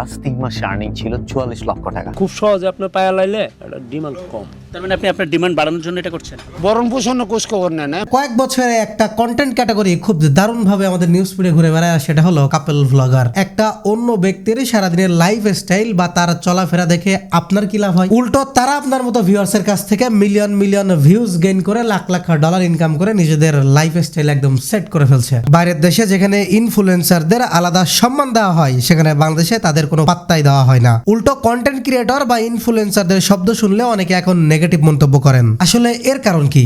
Last 3 মাসে earning ছিল 44 লক্ষ টাকা। খুব সহজে আপনার পায়া লাইলে এটা ডিমান্ড কম। তার মানে আপনি আপনার ডিমান্ড বাড়ানোর জন্য এটা করছেন। বরণ পোষণ কোষ খবর নেন। কয়েক বছরে একটা কন্টেন্ট ক্যাটাগরি খুব দারুণভাবে আমাদের নিউজ ফিডে ঘুরে বেড়ায়, আর সেটা হলো কাপল ভ্লগার। একটা অন্য ব্যক্তির সারাদিনের লাইফ স্টাইল বা তার চলাফেরা দেখে আপনার কি লাভ হয়? উল্টো তারা আপনার মতো ভিউয়ার্সের কাছ থেকে মিলিয়ন মিলিয়ন ভিউজ গেইন করে লাখ লাখ ডলার ইনকাম করে নিজেদের লাইফ স্টাইল একদম সেট করে ফেলছে। বাইরের দেশে যেখানে ইনফ্লুয়েন্সারদের আলাদা সম্মান দেওয়া হয়, সেখানে বাংলাদেশে তাদের কোনো পাত্তাই দেওয়া হয় না। উল্টো কন্টেন্ট ক্রিয়েটর বা ইনফ্লুয়েন্সারদের শব্দ শুনলে অনেকে এখন নেগেটিভ মন্তব্য করেন। আসলে এর কারণ কি?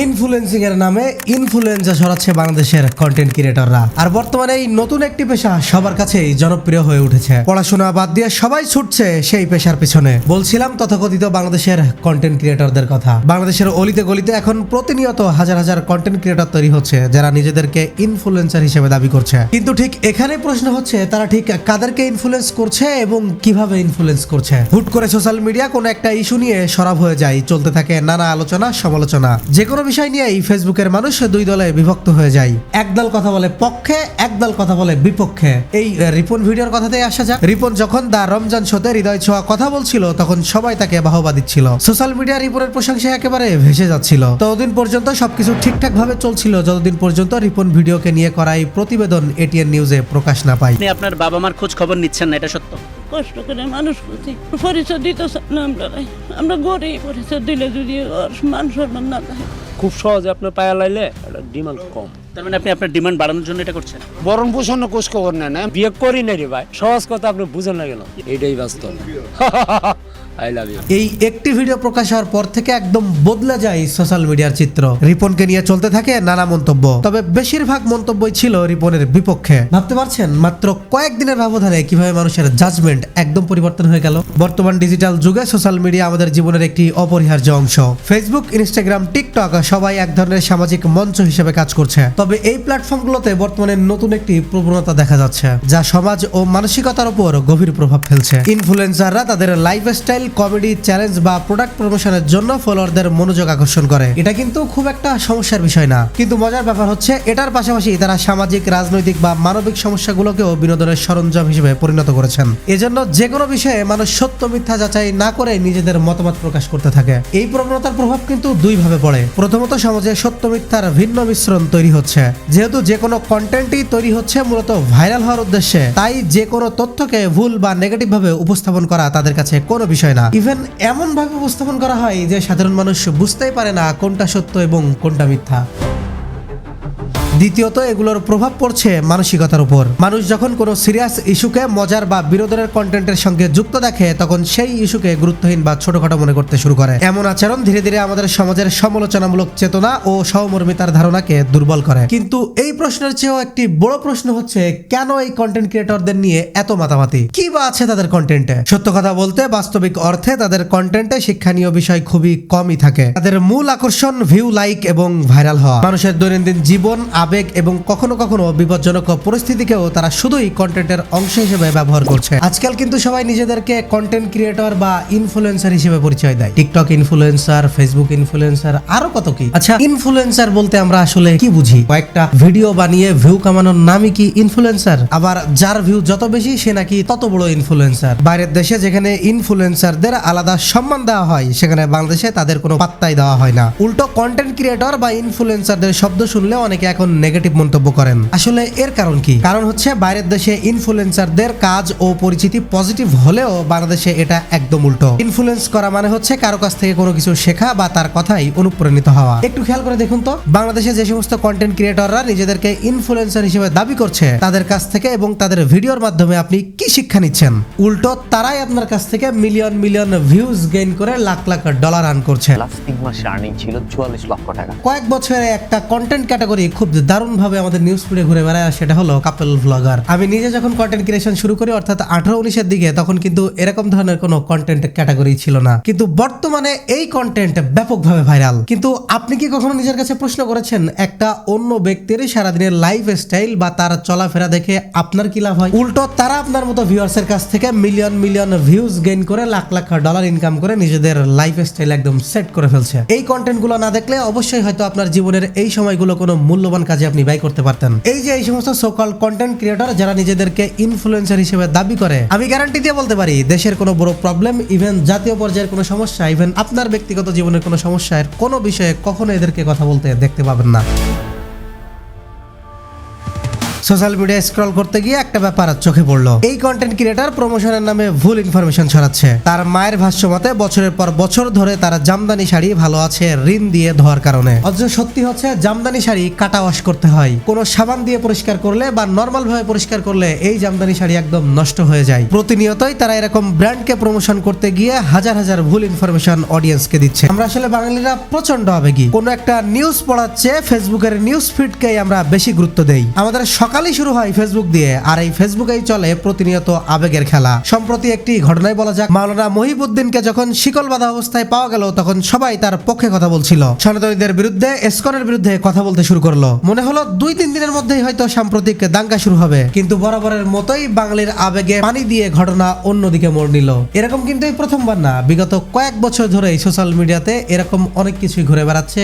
ইনফ্লুয়েন্সিং এর নামে ইনফ্লুয়েন্সা ছড়াচ্ছে বাংলাদেশের কন্টেন্ট ক্রিয়েটররা। আর বর্তমানে এই নতুন একটি পেশা সবার কাছেই জনপ্রিয় হয়ে উঠেছে। পড়াশোনা বাদ দিয়ে সবাই ছুটছে সেই পেশার পিছনে। বলছিলাম তথাকথিত বাংলাদেশের কন্টেন্ট ক্রিয়েটরদের কথা। বাংলাদেশের অলিতে গলিতে এখন প্রতিনিয়ত হাজার হাজার কন্টেন্ট ক্রিয়েটর তৈরি হচ্ছে, যারা নিজেদেরকে ইনফ্লুয়েন্সার হিসেবে দাবি করছে। কিন্তু ঠিক এখানে প্রশ্ন হচ্ছে, তারা ঠিক কাদেরকে ইনফ্লুয়েন্স করছে এবং কিভাবে ইনফ্লুয়েন্স করছে? হুট করে সোশ্যাল মিডিয়া কোনো একটা ইস্যু নিয়ে সরব হয়ে যায়, চলতে থাকে নানা আলোচনা সমালোচনা। যে কোনো বিষয় নিয়ে এই ফেসবুকের মানুষ দুই দলে বিভক্ত হয়ে যায়। একদল কথা বলে পক্ষে, একদল কথা বলে বিপক্ষে। এই রিপন ভিডিওর কথাতেই আসা যাক। রিপন যখন দা রমজান শোতে হৃদয় ছোঁয়া কথা বলছিল, তখন সবাই তাকে বাহবা দিচ্ছিল। সোশ্যাল মিডিয়া রিপনের প্রশংসায় একেবারে ভেসে যাচ্ছিল। ততদিন পর্যন্ত সবকিছু ঠিকঠাক ভাবে চলছিল, যতদিন পর্যন্ত রিপন ভিডিওকে নিয়ে করা এই প্রতিবেদন এটিএন নিউজে প্রকাশ না পায়। আপনি আপনার বাবা মার খোঁজ খবর নিচ্ছেন না, এটা সত্য? কষ্ট করে মানুষ করছি, পরিচয় দিতে না আমরা গরিব, পরিচয় দিলে যদি মান সম্মান না থাকে। খুব সহজে আপনার পায়া লাইলে এটা ডিমান্ড কম। তার মানে আপনি আপনার ডিমান্ড বাড়ানোর জন্য এটা করছেন। বরণ পোষণ কোষ খবর নেন। বিয়ে করি নাই রে ভাই, সহজ কথা আপনি বুঝেন না কেন? এইটাই বাস্তব। I love you. এই একটি ভিডিও প্রকাশ হওয়ার পর থেকে একদম বদলে যায় সোশ্যাল মিডিয়ার চিত্র। রিপনকে নিয়ে চলতে থাকে নানা মন্তব্য, তবে বেশিরভাগ মন্তব্যই ছিল রিপনের বিপক্ষে। ভাবতে পারছেন মাত্র কয়েকদিনের ব্যবধানে কিভাবে মানুষের জাজমেন্ট একদম পরিবর্তন হয়ে গেল? বর্তমান ডিজিটাল যুগে সোশ্যাল মিডিয়া আমাদের জীবনের একটি অপরিহার্য অংশ। ফেসবুক, ইনস্টাগ্রাম, টিকটক সবাই এক ধরনের সামাজিক মঞ্চ হিসেবে কাজ করছে। তবে এই প্ল্যাটফর্মগুলোতে বর্তমানে নতুন একটি প্রবণতা দেখা যাচ্ছে, যা সমাজ ও মানসিকতার উপর গভীর প্রভাব ফেলছে। ইনফ্লুয়েন্সাররা তাদের লাইফস্টাইল, কমেডি, চ্যালেঞ্জ বা প্রোডাক্ট প্রমোশনের জন্য ফলোয়ারদের মনোযোগ আকর্ষণ করে। এটা কিন্তু খুব একটা সমস্যার বিষয় না, কিন্তু মজার ব্যাপার হচ্ছে এটার পাশাপাশি তারা সামাজিক, রাজনৈতিক বা মানবিক সমস্যাগুলোকেও বিনোদনের সরঞ্জাম হিসেবে পরিণত করেছেন। এজন্য যে কোনো বিষয়ে মানুষ সত্য মিথ্যা যাচাই না করে নিজেদের মতামত প্রকাশ করতে থাকে। এই প্রবণতার প্রভাব কিন্তু দুই ভাবে পড়ে। প্রথমত, সমাজে সত্য মিথ্যার ভিন্ন মিশ্রণ তৈরি হচ্ছে। যেহেতু যে কোনো কন্টেন্টই তৈরি হচ্ছে মূলত ভাইরাল হওয়ার উদ্দেশ্যে, তাই যে কোনো তথ্যকে ভুল বা নেগেটিভ ভাবে উপস্থাপন করা তাদের কাছে কোনো বিষয় না। ইভেন এমন ভাবে উপস্থাপন করা হয় যে সাধারণ মানুষ বুঝতেই পারে না কোনটা সত্য এবং কোনটা মিথ্যা। দ্বিতীয়ত, এগুলোর প্রভাব পড়ছে মানসিকতার উপর। মানুষ যখন কোনো সিরিয়াস ইস্যুকে মজার বা বিনোদনের কন্টেন্টের সঙ্গে যুক্ত দেখে, তখন সেই ইস্যুকে গুরুত্বহীন বা ছোটখাটো মনে করতে শুরু করে। এমন আচরণ ধীরে ধীরে আমাদের সমাজের সমালোচনামূলক চেতনা ও সহমর্মিতার ধারণাকে দুর্বল করে। কিন্তু এই প্রশ্নের চেয়েও একটি বড় প্রশ্ন হচ্ছে, কেন এই কন্টেন্ট ক্রিয়েটরদের নিয়ে এত মাতামাতি? কি বা আছে তাদের কন্টেন্টে? সত্য কথা বলতে বাস্তবিক অর্থে তাদের কন্টেন্টে শিক্ষণীয় বিষয় খুবই কমই থাকে। তাদের মূল আকর্ষণ ভিউ, লাইক এবং ভাইরাল হওয়া। মানুষের দৈনন্দিন জীবন, আবেগ এবং কখনো কখনো বিপজ্জনক পরিস্থিতিকেও তারা শুধুই কন্টেন্টের অংশ হিসেবে ব্যবহার করছে। আজকাল কিন্তু সবাই নিজেদেরকে কন্টেন্ট ক্রিয়েটর বা ইনফ্লুয়েন্সার হিসেবে পরিচয় দেয়। টিকটক ইনফ্লুয়েন্সার, ফেসবুক ইনফ্লুয়েন্সার, আরো কত কি। আচ্ছা, ইনফ্লুয়েন্সার বলতে আমরা আসলে কি বুঝি? কয়েকটা ভিডিও বানিয়ে ভিউ কামানোর নামই কি ইনফ্লুয়েন্সার? আবার যার ভিউ যত বেশি সে নাকি তত বড় ইনফ্লুয়েন্সার। বাইরের দেশে যেখানে ইনফ্লুয়েন্সারদের আলাদা সম্মান দেওয়া হয়, সেখানে বাংলাদেশে তাদের কোনো পাত্তাই দেওয়া হয় না। উল্টো কন্টেন্ট ক্রিয়েটর বা ইনফ্লুয়েন্সারদের শব্দ শুনলে অনেকে এখন নেগেটিভ মন্তব্য করেন। আসলে এর কারণ কি? কারণ হচ্ছে বাইরের দেশে ইনফ্লুয়েন্সারদের কাজ ও পরিচিতি পজিটিভ হলেও বাংলাদেশে এটা একদম উল্টো। ইনফ্লুয়েন্স করা মানে হচ্ছে কারো কাছ থেকে কোনো কিছু শেখা বা তার কথাই অনুপ্রাণিত হওয়া। একটু খেয়াল করে দেখুন তো, বাংলাদেশে যে সমস্ত কন্টেন্ট ক্রিয়েটররা নিজেদেরকে ইনফ্লুয়েন্সার হিসেবে দাবি করছে, তাদের কাছ থেকে এবং তাদের ভিডিওর মাধ্যমে আপনি কি শিক্ষা নিচ্ছেন? উল্টো তারাই আপনার কাছ থেকে মিলিয়ন মিলিয়ন ভিউজ গেইন করে লাখ লাখ ডলার আর্ন করছে। লাস্ট 3 মাসে আর্নিং ছিল 44 লক্ষ টাকা। কয়েক বছরে একটা কন্টেন্ট ক্যাটাগরি খুব দারুণভাবে আমাদের নিউজ ফিডে ঘুরে বেড়ায়, সেটা হলো কাপল ভ্লগার। আমি নিজে যখন কন্টেন্ট ক্রিয়েশন শুরু করি, অর্থাৎ 18-19 দিকে, তখন কিন্তু এরকম ধরনের কোনো কন্টেন্ট ক্যাটাগরি ছিল না। কিন্তু বর্তমানে এই কন্টেন্ট ব্যাপকভাবে ভাইরাল। কিন্তু আপনি কি কখনো নিজের কাছে প্রশ্ন করেছেন, একটা অন্য ব্যক্তির সারাদিনের লাইফ স্টাইল বা তার চলাফেরা দেখে আপনার কি লাভ হয়? উল্টো তারা আপনার মতো ভিউয়ার্সের কাছ থেকে মিলিয়ন মিলিয়ন ভিউজ গেইন করে লাখ লাখ ডলার ইনকাম করে নিজেদের লাইফ স্টাইল একদম সেট করে ফেলছে। এই কন্টেন্ট গুলো না দেখলে অবশ্যই হয়তো আপনার জীবনের এই সময়গুলো কোনো মূল্যবান কাজে কাজে আপনি ব্যয় করতে পারতেন। এই যে এই সমস্ত সোকল কন্টেন্ট ক্রিয়েটর যারা নিজেদেরকে ইনফ্লুয়েন্সার হিসেবে দাবি করে, আমি গ্যারান্টি দিয়ে বলতে পারি দেশের কোনো বড় প্রবলেম, ইভেন জাতীয় পর্যায়ের কোনো সমস্যা, ইভেন আপনার ব্যক্তিগত জীবনের কোনো সমস্যার কোনো বিষয়ে কখনো এদেরকে কথা বলতে দেখতে পাবেন না। সোশ্যাল মিডিয়ায় স্ক্রল করতে গিয়ে একটা ব্যাপার চোখে পড়লো। এই কন্টেন্ট ক্রিয়েটর প্রমোশনের নামে ভুল ইনফরমেশন ছড়াচ্ছে। তার মায়ের ভাষ্য মতে বছরের পর বছর ধরে তারা জামদানি শাড়ি ভালো আছে ঋণ দিয়ে ধোয়ার কারণে। অথচ সত্যি হচ্ছে জামদানি শাড়ি কাটা ওয়াশ করতে হয়। কোনো সাবান দিয়ে পরিষ্কার করলে বা নর্মাল ভাবে পরিষ্কার করলে এই জামদানি শাড়ি একদম নষ্ট হয়ে যায়। প্রতিনিয়তই তারা এরকম ব্র্যান্ডকে প্রমোশন করতে গিয়ে হাজার হাজার ভুল ইনফরমেশন অডিয়েন্সকে দিচ্ছে। আমরা আসলে বাঙালিরা প্রচন্ড আবেগী। কোনো একটা নিউজ পড়াচ্ছে ফেসবুকের নিউজ ফিডকেই আমরা বেশি গুরুত্ব দেই। আমাদের সকালেই শুরু হয় ফেসবুক দিয়ে, আর এই ফেসবুকেই চলে প্রতিনিয়ত আবেগের খেলা। সম্প্রতি একটি ঘটনায় বলা যাক, মাওলানা মহিবউদ্দিনকে যখন শিকল বাঁধা অবস্থায় পাওয়া গেল তখন সবাই তার পক্ষে কথা বলছিল। সনাতনীদের বিরুদ্ধে, ইসকনের বিরুদ্ধে কথা বলতে শুরু করলো। মনে হলো 2-3 দিনের মধ্যেই হয়তো সাম্প্রতিক দাঙ্গা শুরু হবে, কিন্তু বরাবরের মতোই বাঙালির আবেগে পানি দিয়ে ঘটনা অন্যদিকে মোড় নিল। এরকম কিন্তু এই প্রথমবার না, বিগত কয়েক বছর ধরে সোশ্যাল মিডিয়াতে এরকম অনেক কিছুই ঘুরে বেড়াচ্ছে,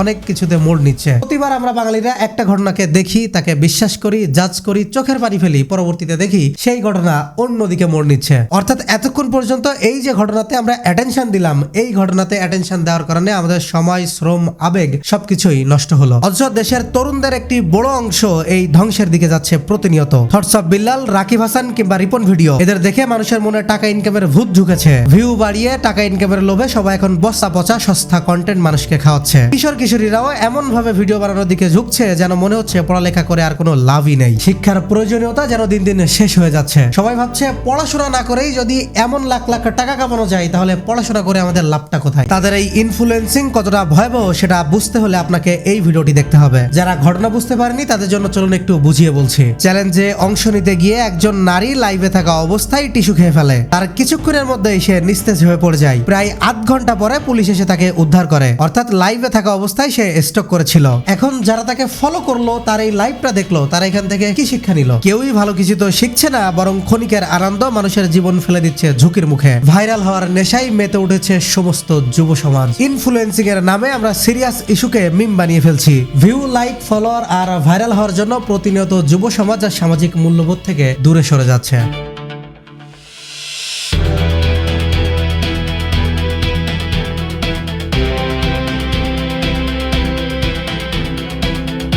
অনেক কিছুতে মোড় নিচ্ছে। প্রতিবার আমরা বাঙালিরা একটা ঘটনাকে দেখি, তাকে বিশ্বাস করি, জাজ করি, চোখের পানি ফেলি, পরবর্তীতে দেখি সেই ঘটনা অন্যদিকে মোড় নিচ্ছে। অর্থাৎ এতক্ষণ পর্যন্ত এই যে ঘটনাতে আমরা অ্যাটেনশন দিলাম, এই ঘটনাতে অ্যাটেনশন দেওয়ার কারণে আমাদের সময়, শ্রম, আবেগ সবকিছুই নষ্ট হলো। অথচ দেশের তরুণদের একটি বড় অংশ এই ধ্বংসের দিকে যাচ্ছে প্রতিনিয়ত। থটস অফ বিল্লাল, রাকিব হাসান কিংবা রিপন ভিডিও, এদের দেখে মানুষের মনে টাকা ইনকামের ভূত ঢুকেছে। ভিউ বাড়িয়ে টাকা ইনকামের লোভে সবাই এখন বস্তা পচা সস্তা কন্টেন্ট মানুষকে খাওয়াচ্ছে। কিশোর কিশোরীরাও এমন ভাবে ভিডিও বানানোর দিকে ঝুঁকছে যেন মনে হচ্ছে পড়ালেখা করে আর কোনো লাভই নেই। শিক্ষার প্রয়োজনীয়তা যেন দিন দিন শেষ হয়ে যাচ্ছে। সবাই ভাবছে পড়াশোনা না করেই যদি এমন লাখ লাখ টাকা কামানো যায় তাহলে পড়াশোনা করে আমাদের লাভটা কোথায়। তাদের এই ইনফ্লুয়েন্সিং কতটা ভয়াবহ সেটা বুঝতে হলে আপনাকে এই ভিডিওটি দেখতে হবে। যারা ঘটনা বুঝতে পারেনি তাদের জন্য চলুন একটু বুঝিয়ে বলছি। চ্যালেঞ্জে অংশ নিতে গিয়ে একজন নারী লাইভে থাকা অবস্থায় টিস্যু খেয়ে ফেলে। তার কিছুক্ষণের মধ্যেই সে নিস্তেজ হয়ে পড়ে যায়। প্রায় আধ ঘন্টা পরে পুলিশ এসে তাকে উদ্ধার করে। অর্থাৎ লাইভে থাকা অবস্থায় সে স্ট্রোক করেছিল। এখন যারা তাকে ফলো করলো, তার এই লাইভটা দেখলো, তারা এখান থেকে কি শিক্ষা নিল? কেউই ভালো কিছু তো শিখছে না, বরং ক্ষণিকের আনন্দ মানুষের জীবন ফেলে দিচ্ছে ঝুঁকির মুখে। ভাইরাল হওয়ার নেশায় মেতে উঠেছে সমস্ত যুব সমাজ। ইনফ্লুয়েন্সিং এর নামে আমরা সিরিয়াস ইস্যুকে মিম বানিয়ে ফেলছি। ভিউ, লাইক, ফলোয়ার আর ভাইরাল হওয়ার জন্য প্রতিনিয়ত যুব সমাজ আর সামাজিক মূল্যবোধ থেকে দূরে সরে যাচ্ছে।